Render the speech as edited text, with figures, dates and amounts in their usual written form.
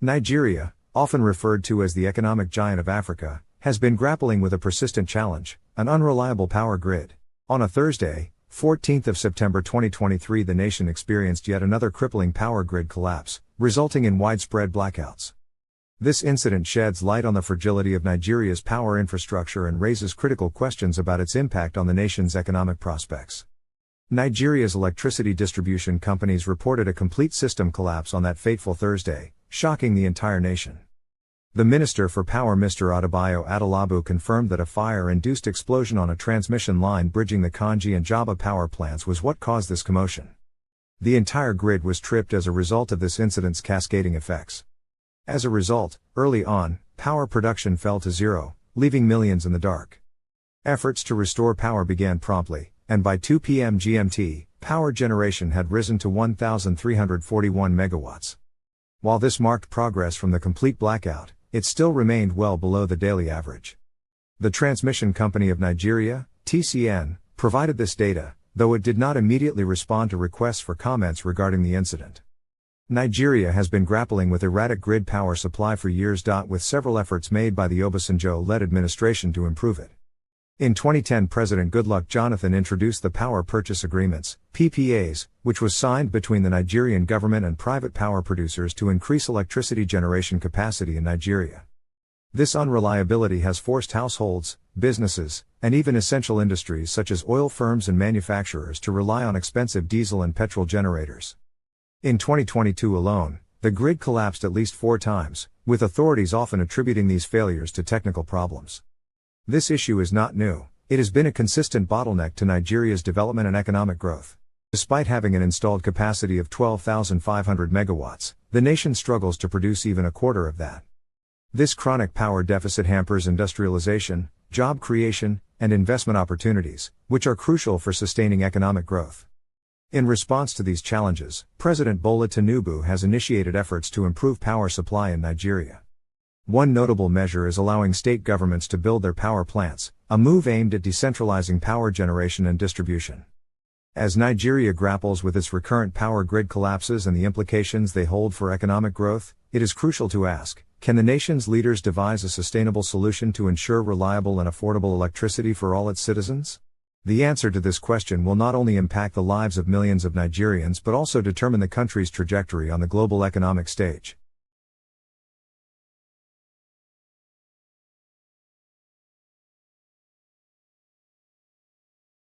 Nigeria, often referred to as the economic giant of Africa, has been grappling with a persistent challenge, an unreliable power grid. On a Thursday, 14th of September 2023, the nation experienced yet another crippling power grid collapse, resulting in widespread blackouts. This incident sheds light on the fragility of Nigeria's power infrastructure and raises critical questions about its impact on the nation's economic prospects. Nigeria's electricity distribution companies reported a complete system collapse on that fateful Thursday, shocking the entire nation. The Minister for Power, Mr. Adebayo Adelabu, confirmed that a fire-induced explosion on a transmission line bridging the Kanji and Jabba power plants was what caused this commotion. The entire grid was tripped as a result of this incident's cascading effects. As a result, early on, power production fell to zero, leaving millions in the dark. Efforts to restore power began promptly, and by 2 p.m. GMT, power generation had risen to 1,341 megawatts. While this marked progress from the complete blackout, it still remained well below the daily average. The Transmission Company of Nigeria, TCN, provided this data, though it did not immediately respond to requests for comments regarding the incident. Nigeria has been grappling with erratic grid power supply for years. With several efforts made by the Obasanjo-led administration to improve it. In 2010, President Goodluck Jonathan introduced the Power Purchase Agreements, PPAs, which was signed between the Nigerian government and private power producers to increase electricity generation capacity in Nigeria. This unreliability has forced households, businesses, and even essential industries such as oil firms and manufacturers to rely on expensive diesel and petrol generators. In 2022 alone, the grid collapsed at least 4 times, with authorities often attributing these failures to technical problems. This issue is not new. It has been a consistent bottleneck to Nigeria's development and economic growth. Despite having an installed capacity of 12,500 megawatts, the nation struggles to produce even a quarter of that. This chronic power deficit hampers industrialization, job creation, and investment opportunities, which are crucial for sustaining economic growth. In response to these challenges, President Bola Tinubu has initiated efforts to improve power supply in Nigeria. One notable measure is allowing state governments to build their power plants, a move aimed at decentralizing power generation and distribution. As Nigeria grapples with its recurrent power grid collapses and the implications they hold for economic growth, it is crucial to ask, can the nation's leaders devise a sustainable solution to ensure reliable and affordable electricity for all its citizens? The answer to this question will not only impact the lives of millions of Nigerians but also determine the country's trajectory on the global economic stage.